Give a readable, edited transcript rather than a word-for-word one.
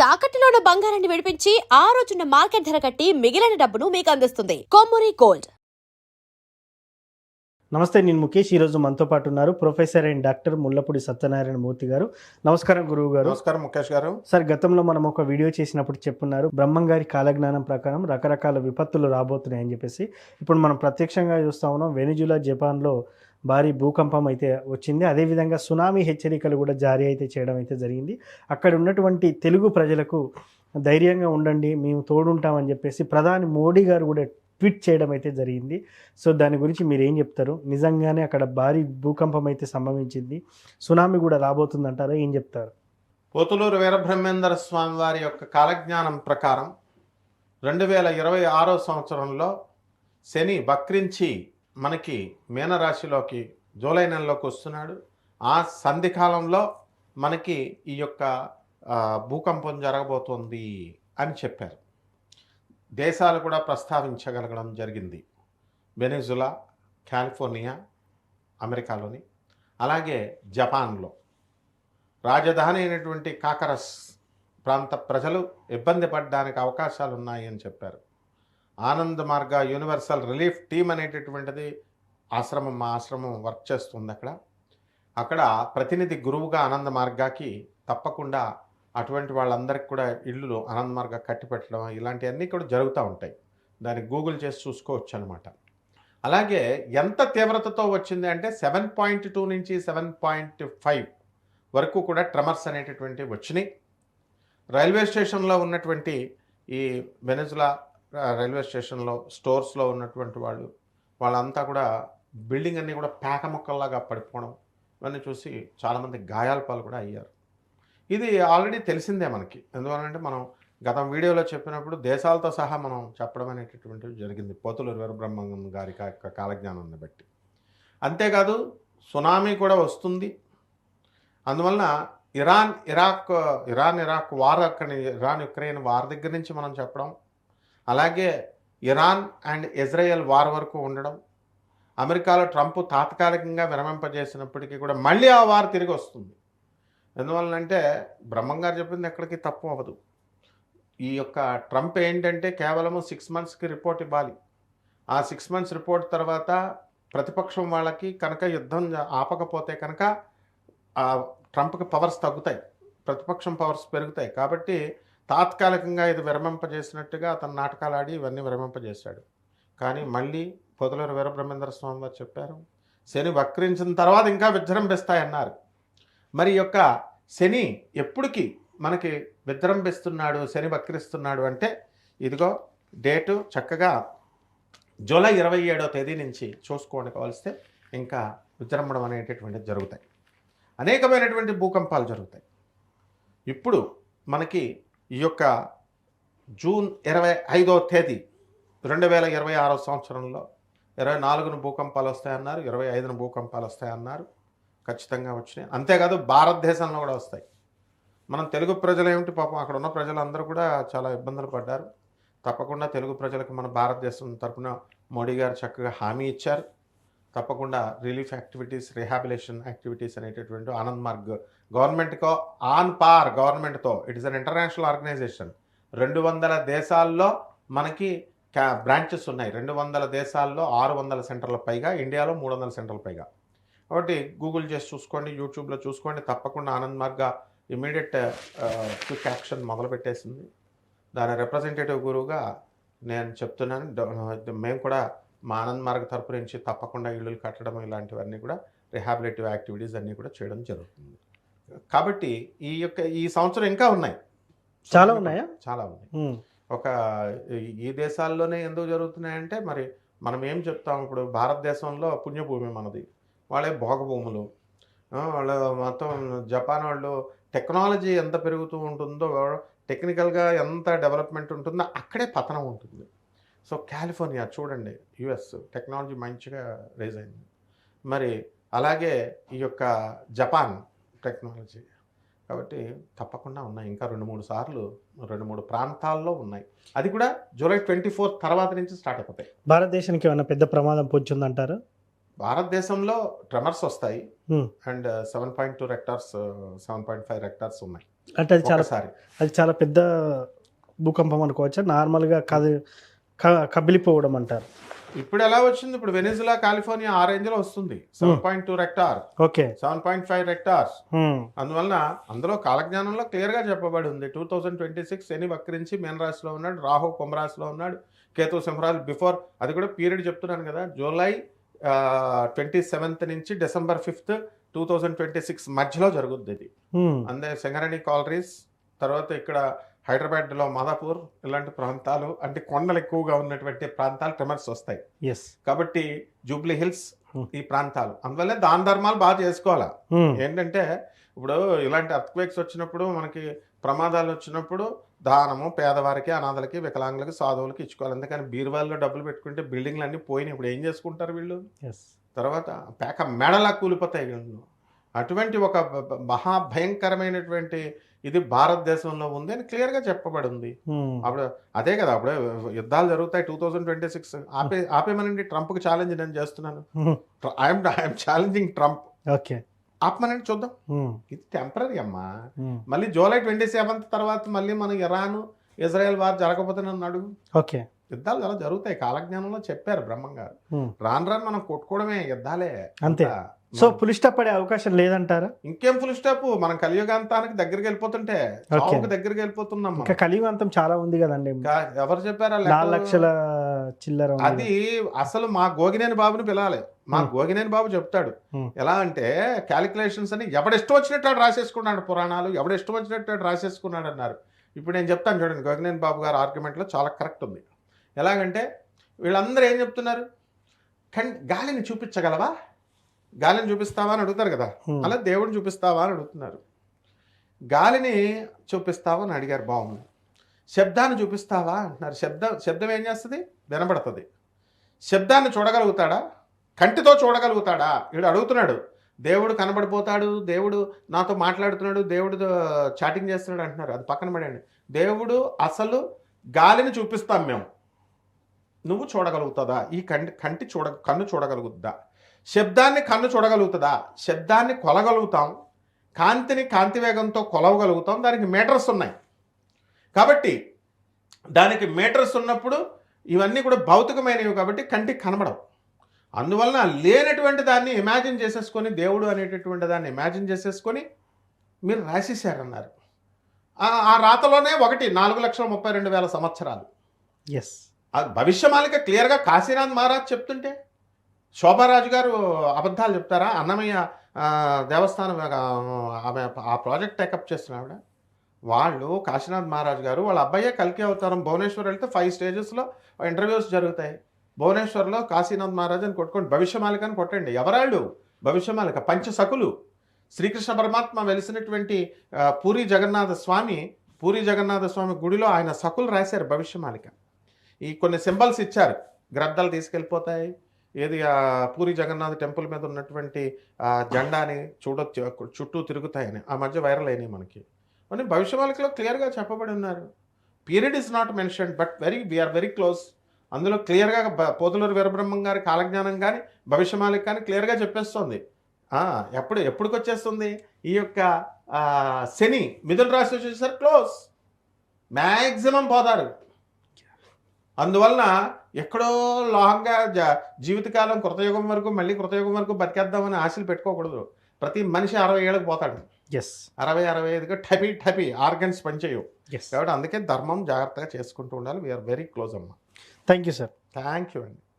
తాకట్టులో ఉన్న బంగారాన్ని విడిపించి ఆ రోజున్న మార్కెట్ ధర కట్టి మిగిలిన డబ్బును మీకు అందిస్తుంది కొమ్మూరి గోల్డ్. నమస్తే, నేను ముఖేష్. ఈరోజు మనతో పాటు ఉన్నారు professor and doctor Mullapudi Satyanarayana Murthy గారు. నమస్కారం గురువు గారు. నమస్కారం ముఖేష్ గారు. సార్, గతంలో మనం ఒక వీడియో చేసినప్పుడు చెప్పున్నారు, బ్రహ్మం గారి కాలజ్ఞానం ప్రకారం రకరకాల విపత్తులు రాబోతున్నాయని చెప్పేసి. ఇప్పుడు మనం ప్రత్యక్షంగా చూస్తా ఉన్నాం, వెనిజులా జపాన్లో భారీ భూకంపం అయితే వచ్చింది. అదేవిధంగా సునామీ హెచ్చరికలు కూడా జారీ అయితే చేయడం అయితే జరిగింది. అక్కడ ఉన్నటువంటి తెలుగు ప్రజలకు ధైర్యంగా ఉండండి, మేము తోడుంటామని చెప్పేసి ప్రధాని మోడీ గారు కూడా ట్వీట్ చేయడం అయితే జరిగింది. సో దాని గురించి మీరు ఏం చెప్తారు? నిజంగానే అక్కడ భారీ భూకంపం అయితే సంభవించింది, సునామీ కూడా రాబోతుందంటారా? ఏం చెప్తారు? పోతులూరు వీరబ్రహ్మేంద్ర స్వామి వారి యొక్క కాలజ్ఞానం ప్రకారం 2026 సంవత్సరంలో శని వక్రించి మనకి మీనరాశిలోకి జూలై నెలలోకి వస్తున్నాడు. ఆ సంధికాలంలో మనకి ఈ యొక్క భూకంపం జరగబోతోంది అని చెప్పారు. దేశాలు కూడా ప్రస్తావించగలగడం జరిగింది. వెనిజులా, కాలిఫోర్నియా అమెరికాలోని, అలాగే జపాన్లో రాజధాని అయినటువంటి కాకరస్ ప్రాంత ప్రజలు ఇబ్బంది పడడానికి అవకాశాలు ఉన్నాయి అని చెప్పారు. ఆనంద్ మార్గ యూనివర్సల్ రిలీఫ్ టీమ్ అనేటటువంటిది మా ఆశ్రమం వర్క్ చేస్తుంది. అక్కడ ప్రతినిధి గురువుగా ఆనంద్ మార్గాకి తప్పకుండా అటువంటి వాళ్ళందరికీ కూడా ఇళ్ళు ఆనంద్ మార్గ కట్టి పెట్టడం ఇలాంటివన్నీ కూడా జరుగుతూ ఉంటాయి. దాన్ని గూగుల్ చేసి చూసుకోవచ్చు అనమాట. అలాగే ఎంత తీవ్రతతో వచ్చింది అంటే 7.2 నుంచి 7.5 వరకు కూడా ట్రెమర్స్ అనేటటువంటివి వచ్చినాయి. రైల్వే స్టేషన్లో ఉన్నటువంటి ఈ వెనిజులా రైల్వే స్టేషన్లో స్టోర్స్లో ఉన్నటువంటి వాళ్ళంతా కూడా బిల్డింగ్ అన్నీ కూడా పేక ముక్కల్లాగా పడిపోవడం ఇవన్నీ చూసి చాలామంది గాయాల పాలు కూడా అయ్యారు. ఇది ఆల్రెడీ తెలిసిందే మనకి. ఎందువల్లంటే మనం గత వీడియోలో చెప్పినప్పుడు దేశాలతో సహా మనం చెప్పడం అనేటటువంటిది జరిగింది పోతులూరు వీరబ్రహ్మం గారి యొక్క కాలజ్ఞానాన్ని బట్టి. అంతేకాదు సునామీ కూడా వస్తుంది. అందువలన Iran Iraq war, Iran Ukraine war దగ్గర నుంచి మనం చెప్పడం, అలాగే ఇరాన్ అండ్ ఇజ్రాయెల్ వార్ వరకు ఉండడం, అమెరికాలో ట్రంప్ తాత్కాలికంగా విరమింపజేసినప్పటికీ కూడా మళ్ళీ ఆ వార్ తిరిగి వస్తుంది. ఎందువలనంటే బ్రహ్మం గారు చెప్పింది ఎక్కడికి తప్పు అవ్వదు. ఈ యొక్క ట్రంప్ ఏంటంటే కేవలము 6 మంత్స్కి రిపోర్ట్ ఇవ్వాలి. ఆ 6 మంత్స్ రిపోర్ట్ తర్వాత ప్రతిపక్షం వాళ్ళకి కనుక యుద్ధం ఆపకపోతే కనుక ట్రంప్కి పవర్స్ తగ్గుతాయి, ప్రతిపక్షం పవర్స్ పెరుగుతాయి. కాబట్టి తాత్కాలికంగా ఇది విరమింపజేసినట్టుగా అతను నాటకాలు ఆడి ఇవన్నీ విరమింపజేశాడు. కానీ మళ్ళీ పోతులూరు వీరబ్రహ్మేంద్ర స్వామి వారు చెప్పారు, శని వక్రించిన తర్వాత ఇంకా విజృంభిస్తాయన్నారు. మరి యొక్క శని ఎప్పటికి మనకి విజృంభిస్తున్నాడు, శని వక్రిస్తున్నాడు అంటే ఇదిగో డేటు చక్కగా జూలై 27వ తేదీ నుంచి చూసుకోండి. కావలిస్తే ఇంకా విజృంభణం అనేటటువంటిది జరుగుతాయి. అనేకమైనటువంటి భూకంపాలు జరుగుతాయి. ఇప్పుడు మనకి ఈ యొక్క జూన్ 25వ తేదీ 2026 సంవత్సరంలో 24న భూకంపాలు వస్తాయన్నారు, 25న భూకంపాలు వస్తాయన్నారు. ఖచ్చితంగా వచ్చినాయి. అంతేకాదు భారతదేశంలో కూడా వస్తాయి. మనం తెలుగు ప్రజలు ఏమిటి పాపం, అక్కడ ఉన్న ప్రజలందరూ కూడా చాలా ఇబ్బందులు పడ్డారు. తప్పకుండా తెలుగు ప్రజలకు మన భారతదేశం తరఫున మోడీ గారు చక్కగా హామీ ఇచ్చారు. తప్పకుండా రిలీఫ్ యాక్టివిటీస్, రిహాబిలేషన్ యాక్టివిటీస్ అనేటటువంటి ఆనంద్ మార్గ్ గవర్నమెంట్కో ఆన్ పార్ గవర్నమెంట్తో, it is an international organisation. 200 దేశాల్లో మనకి బ్రాంచెస్ ఉన్నాయి. 200 దేశాల్లో 600 సెంటర్ల పైగా, ఇండియాలో 300 సెంటర్ల పైగా. కాబట్టి గూగుల్ చేసి చూసుకోండి, యూట్యూబ్లో చూసుకోండి. తప్పకుండా ఆనంద్ మార్గ ఇమీడియట్ క్విక్ యాక్షన్ మొదలుపెట్టేసింది. దాని రిప్రజెంటేటివ్ గురువుగా నేను చెప్తున్నాను. మేము కూడా మా ఆనంద్ మార్గ తరపు నుంచి తప్పకుండా ఇళ్ళు కట్టడం ఇలాంటివన్నీ కూడా రిహాబిలేటివ్ యాక్టివిటీస్ అన్నీ కూడా చేయడం జరుగుతుంది. కాబట్టి ఈ సంవత్సరం ఇంకా ఉన్నాయి, చాలా ఉన్నాయా? చాలా ఉన్నాయి. ఈ దేశాల్లోనే ఎందుకు జరుగుతున్నాయంటే మరి మనం ఏం చెప్తాం, ఇప్పుడు భారతదేశంలో పుణ్యభూమి మనది, వాళ్ళే భోగభూములు. వాళ్ళు మొత్తం జపాన్ వాళ్ళు టెక్నాలజీ ఎంత పెరుగుతూ ఉంటుందో, టెక్నికల్గా ఎంత డెవలప్మెంట్ ఉంటుందో అక్కడే పతనం ఉంటుంది. సో కాలిఫోర్నియా చూడండి, యుఎస్ టెక్నాలజీ మంచిగా రైజ్ అయింది. మరి అలాగే ఈ యొక్క జపాన్ టెక్నాలజీ. కాబట్టి తప్పకుండా ఉన్నాయి. ఇంకా 2-3 సార్లు 2-3 ప్రాంతాల్లో ఉన్నాయి. అది కూడా జూలై 24 తర్వాత నుంచి స్టార్ట్ అయిపోతాయి. భారతదేశానికి ఏమైనా పెద్ద ప్రమాదం పొందుతుందంటారు? భారతదేశంలో ట్రెమర్స్ వస్తాయి అండ్ 7.2 రెక్టార్స్ 7.5 రెక్టార్స్ ఉన్నాయి. అంటే ఒకసారి అది చాలా పెద్ద భూకంపం అనుకోవచ్చా, నార్మల్గా కదిలిపోవడం అంటారు? ఇప్పుడు ఎలా వచ్చింది, ఇప్పుడు వెనిజులా కాలిఫోర్నియా ఆ రేంజ్ లో వస్తుంది. 7.2 రెక్టార్, ఓకే. 7.5 రెక్టార్స్. అందువలన అందులో కాలజ్ఞానంలో క్లియర్ గా చెప్పబడి ఉంది 2026 శని వక్రించి మీనరాశిలో ఉన్నాడు, రాహు కుంభరాశిలో ఉన్నాడు, కేతు సింహరాశి. బిఫోర్ అది కూడా పీరియడ్ చెప్తున్నాను కదా, జూలై 27th నుంచి డిసెంబర్ 5th 2026 మధ్యలో జరుగుద్ది ఇది. అందే సింగరేణి కాలరీస్, తర్వాత ఇక్కడ హైదరాబాద్లో మాదాపూర్ ఇలాంటి ప్రాంతాలు, అంటే కొండలు ఎక్కువగా ఉన్నటువంటి ప్రాంతాలు ట్రిమర్స్ వస్తాయి. కాబట్టి జూబ్లీ హిల్స్ ఈ ప్రాంతాలు, అందువల్ల దాన ధర్మాలు బాగా చేసుకోవాలా. ఏంటంటే ఇప్పుడు ఇలాంటి అర్త్క్వేక్స్ వచ్చినప్పుడు, మనకి ప్రమాదాలు వచ్చినప్పుడు దానము పేదవారికి, అనాథలకి, వికలాంగులకి, సాధువులకి ఇచ్చుకోవాలి. అందుకని బీరువాల్లో డబ్బులు పెట్టుకుంటే బిల్డింగ్లు అన్నీ పోయినాయి. ఇప్పుడు ఏం చేసుకుంటారు వీళ్ళు? తర్వాత పేక మెడలా కూలిపోతాయి వీళ్ళు. అటువంటి ఒక మహాభయంకరమైనటువంటి ఇది భారతదేశంలో ఉంది అని క్లియర్గా చెప్పబడి ఉంది. అప్పుడు అదే కదా, అప్పుడే యుద్ధాలు జరుగుతాయి 2026. ఆపేమనండి, ట్రంప్కి ఛాలెంజ్ నేను చేస్తున్నాను. I'm challenging Trump. ఓకే, ఆపమనండి చూద్దాం. ఇది టెంపరీ అమ్మా. మళ్ళీ జూలై 27th తర్వాత మళ్ళీ మన ఇరాన్ ఇజ్రాయెల్ వార్ జరగకపోతే నన్ను అడుగు. ఓకే, యుద్ధాలు చాలా జరుగుతాయి, కాలజ్ఞానంలో చెప్పారు బ్రహ్మంగారు. రాను రాను మనం కొట్టుకోవడమే యుద్ధాలే అంతే. సో ఫుల్ స్టాప్ పడే అవకాశం లేదంటారా? ఇంకేం ఫుల్ స్టాప్, మనం కలియుగాంతానికి దగ్గరికి వెళ్ళిపోతుంటే దగ్గరికి వెళ్ళిపోతున్నాం. ఇంకా కలియుగాంతం చాలా ఉంది కదండి. ఎవరు చెప్పారా? 4 లక్షల చిల్లర. అది అసలు మా గోగినేని బాబుని పిలాలి. మా గోగినేని బాబు చెప్తాడు ఎలా అంటే, క్యాలిక్యులేషన్స్ అని ఎవడిష్టం వచ్చినట్టు రాసేసుకున్నాడు, పురాణాలు ఎవడిష్టం వచ్చినట్టు రాసేసుకున్నాడు అన్నారు. ఇప్పుడు నేను చెప్తాను చూడండి, గోగినేని బాబు గారు ఆర్గ్యుమెంట్లో చాలా కరెక్ట్ ఉంది. ఎలాగంటే వీళ్ళందరూ ఏం చెప్తున్నారు, గాలిని చూపించగలవా, గాలిని చూపిస్తావా అని అడుగుతారు కదా, అలా దేవుడిని చూపిస్తావా అని అడుగుతున్నారు. గాలిని చూపిస్తావా అని అడిగారు, బాగుంది. శబ్దాన్ని చూపిస్తావా అంటున్నారు. శబ్దం ఏం చేస్తుంది? వినబడుతుంది. శబ్దాన్ని చూడగలుగుతాడా? కంటితో చూడగలుగుతాడా? వీడు అడుగుతున్నాడు. దేవుడు కనబడిపోతాడు, దేవుడు నాతో మాట్లాడుతున్నాడు, దేవుడు చాటింగ్ చేస్తున్నాడు అంటున్నారు. అది పక్కన పడండి. దేవుడు అసలు గాలిని చూపిస్తాం మేము, నువ్వు చూడగలుగుతుందా? ఈ కన్ను చూడగలుగుతుందా? శబ్దాన్ని కన్ను చూడగలుగుతుందా? శబ్దాన్ని కొలగలుగుతాం, కాంతిని కాంతి వేగంతో కొలవగలుగుతాం. దానికి మీటర్స్ ఉన్నాయి. కాబట్టి దానికి మీటర్స్ ఉన్నప్పుడు ఇవన్నీ కూడా భౌతికమైనవి కాబట్టి కంటికి కనబడవు. అందువలన లేనటువంటి దాన్ని ఇమాజిన్ చేసేసుకొని, దేవుడు అనేటటువంటి దాన్ని ఇమాజిన్ చేసేసుకొని మీరు రాసేసారన్నారు. ఆ రాతలోనే 4,32,000 సంవత్సరాలు. భవిష్యమాలిక క్లియర్గా కాశీనాథ్ మహారాజ్ చెప్తుంటే, శోభారాజు గారు అబద్ధాలు చెప్తారా? అన్నమయ్య దేవస్థానం ఆమె ఆ ప్రాజెక్ట్ టేకప్ చేస్తున్న ఆవిడ, వాళ్ళు కాశీనాథ్ మహారాజు గారు వాళ్ళ అబ్బాయే కల్కి అవతారం. భువనేశ్వర్ వెళ్తే 5 స్టేజెస్లో ఇంటర్వ్యూస్ జరుగుతాయి. భువనేశ్వర్లో కాశీనాథ్ మహారాజ్ అని కొట్టుకోండి, భవిష్యమాలిక అని కొట్టండి. ఎవరాళ్ళు? భవిష్యమాలిక పంచసకులు. శ్రీకృష్ణ పరమాత్మ వెలిసినటువంటి పూరి జగన్నాథ స్వామి గుడిలో ఆయన సకులు రాశారు భవిష్యమాలిక. ఈ కొన్ని సింబల్స్ ఇచ్చారు, గ్రంథాలు తీసుకెళ్ళిపోతాయి. ఏది పూరి జగన్నాథ్ టెంపుల్ మీద ఉన్నటువంటి జెండాని చూడొచ్చు, చుట్టూ తిరుగుతాయని ఆ మధ్య వైరల్ అయినాయి మనకి. అని భవిష్యమాలికలో క్లియర్గా చెప్పబడి ఉన్నారు. Period is not mention, but we are very close. అందులో క్లియర్గా పోతులూరు వీరబ్రహ్మం గారి కాలజ్ఞానం కానీ భవిష్యమాలిక కానీ క్లియర్గా చెప్పేస్తుంది. ఎప్పటికి వచ్చేస్తుంది ఈ యొక్క శని మిథున రాశి వచ్చేసరికి క్లోజ్, మ్యాక్సిమం పోతారు. అందువలన ఎక్కడో లాంగ్గా జీవితకాలం కృతయుగం వరకు, మళ్ళీ కృతయుగం వరకు బతికేద్దామని ఆశలు పెట్టుకోకూడదు. ప్రతి మనిషి 60 ఏళ్ళకి పోతాడు. 60-65గా టపీ ఆర్గన్స్ పనిచేయవు. కాబట్టి అందుకే ధర్మం జాగ్రత్తగా చేసుకుంటూ ఉండాలి. వీఆర్ వెరీ క్లోజ్ అమ్మా. Thank you sir. Thank you అండి.